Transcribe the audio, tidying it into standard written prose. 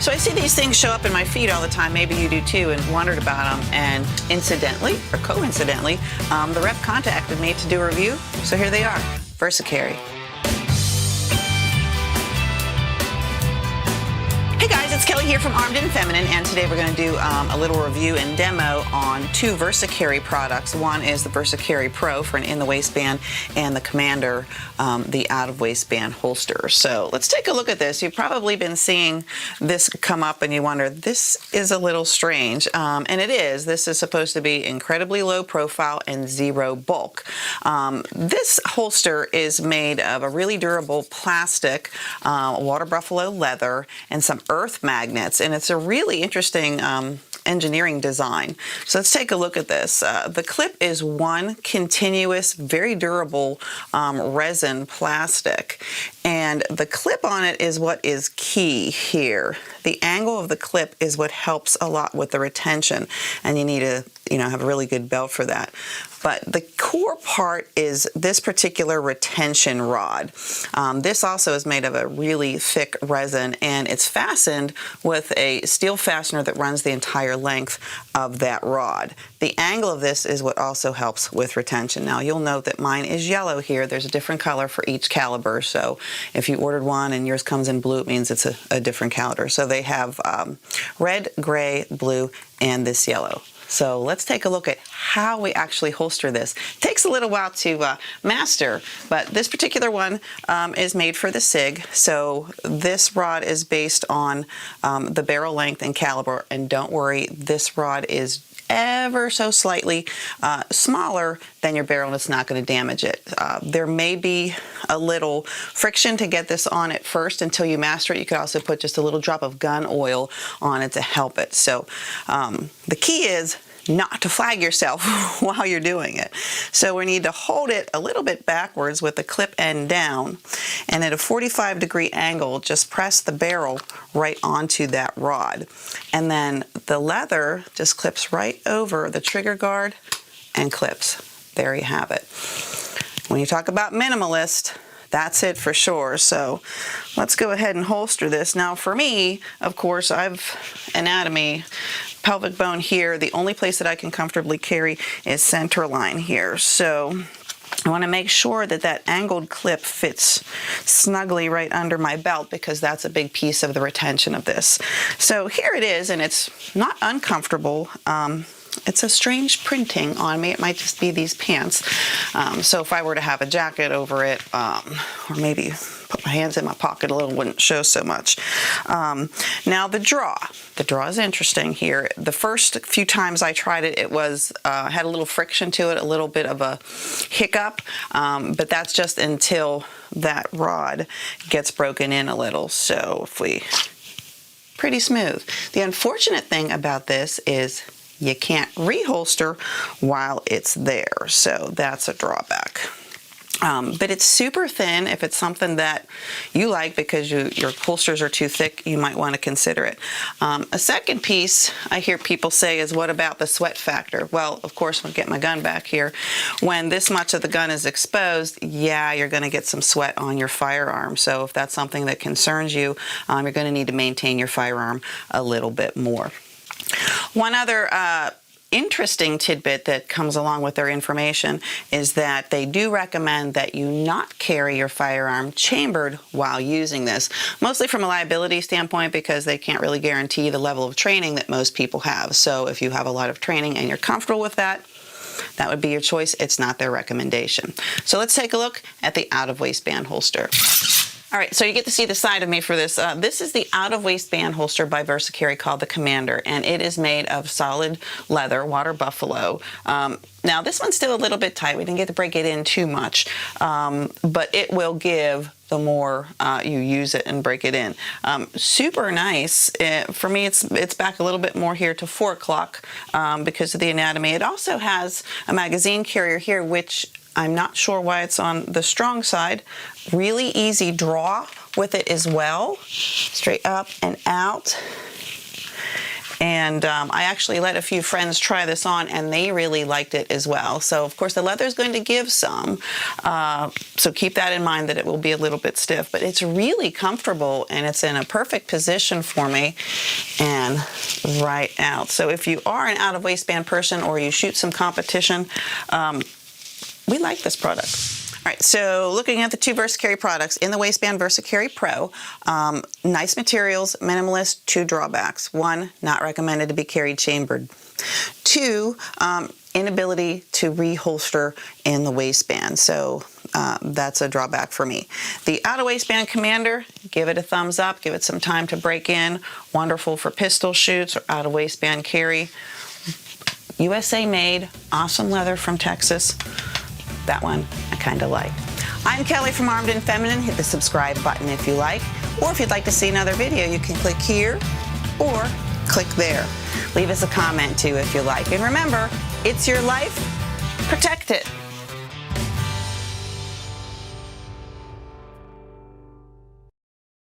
So I see these things show up in my feed all the time, maybe you do too, and wondered about them, and incidentally, or coincidentally, the rep contacted me to do a review, so here they are, VersaCarry. Hey guys, it's Kelly here from Armed and Feminine, and today we're going to do a little review and demo on two VersaCarry products. One is the VersaCarry Pro for an in-the-waistband, and the Commander, the out-of-waistband holster. So let's take a look at this. You've probably been seeing this come up and you wonder, this is a little strange, and it is. This is supposed to be incredibly low profile and zero bulk. This holster is made of a really durable plastic, water buffalo leather, and some earth magnets, and it's a really interesting engineering design. So let's take a look at this. The clip is one continuous, very durable resin plastic, and the clip on it is what is key here. The angle of the clip is what helps a lot with the retention, and you need to, have a really good belt for that. But the core part is this particular retention rod. This also is made of a really thick resin, and it's fastened with a steel fastener that runs the entire length of that rod. The angle of this is what also helps with retention. Now you'll note that mine is yellow here. There's a different color for each caliber, so if you ordered one and yours comes in blue, it means it's a different caliber. So they have red, gray, blue, and this yellow. So let's take a look at how we actually holster this. It takes a little while to master, but this particular one is made for the SIG. So this rod is based on the barrel length and caliber, and don't worry, this rod is ever so slightly smaller than your barrel, and it's not going to damage it. There may be a little friction to get this on at first until you master it. You could also put just a little drop of gun oil on it to help it. So the key is not to flag yourself while you're doing it. So we need to hold it a little bit backwards with the clip end down, and at a 45-degree angle, just press the barrel right onto that rod. And then the leather just clips right over the trigger guard and clips. There you have it. When you talk about minimalist, that's it for sure. So let's go ahead and holster this. Now for me, of course, I've anatomy, pelvic bone here. The only place that I can comfortably carry is center line here. So I want to make sure that that angled clip fits snugly right under my belt, because that's a big piece of the retention of this. So here it is, and it's not uncomfortable. It's a strange printing on me. It might just be these pants. So if I were to have a jacket over it, or maybe put my hands in my pocket a little, wouldn't show so much. Now the draw is interesting here. The first few times I tried it, it was had a little friction to it, a little bit of a hiccup, but that's just until that rod gets broken in a little. So pretty smooth. The unfortunate thing about this is you can't reholster while it's there, so that's a drawback. But it's super thin. If it's something that you like because your holsters are too thick, you might want to consider it. A second piece I hear people say is, what about the sweat factor? Well, of course, I'll get my gun back here. When this much of the gun is exposed, yeah, you're going to get some sweat on your firearm. So if that's something that concerns you, you're going to need to maintain your firearm a little bit more. One other interesting tidbit that comes along with their information is that they do recommend that you not carry your firearm chambered while using this, mostly from a liability standpoint, because they can't really guarantee the level of training that most people have. So if you have a lot of training and you're comfortable with that, that would be your choice. It's not their recommendation. So let's take a look at the out-of-waistband holster. All right, so you get to see the side of me for this. This is the out-of-waistband holster by VersaCarry called the Commander, and it is made of solid leather, water buffalo. Now, this one's still a little bit tight. We didn't get to break it in too much, but it will give the more you use it and break it in. Super nice. For me, it's back a little bit more here to 4 o'clock because of the anatomy. It also has a magazine carrier here, which I'm not sure why it's on the strong side. Really easy draw with it as well. Straight up and out. And I actually let a few friends try this on, and they really liked it as well. So, of course, the leather is going to give some. So keep that in mind, that it will be a little bit stiff. But it's really comfortable, and it's in a perfect position for me and right out. So if you are an out-of-waistband person or you shoot some competition, we like this product. All right, so looking at the two VersaCarry products, in the waistband VersaCarry Pro, nice materials, minimalist, 2 drawbacks. 1, not recommended to be carried chambered. 2, inability to reholster in the waistband, so that's a drawback for me. The out-of-waistband Commander, give it a thumbs up, give it some time to break in. Wonderful for pistol shoots or out-of-waistband carry. USA made, awesome leather from Texas. That one I kind of like. I'm Kelly from Armed and Feminine. Hit the subscribe button if you like, or if you'd like to see another video, you can click here or click there. Leave us a comment too if you like. And remember, it's your life, protect it.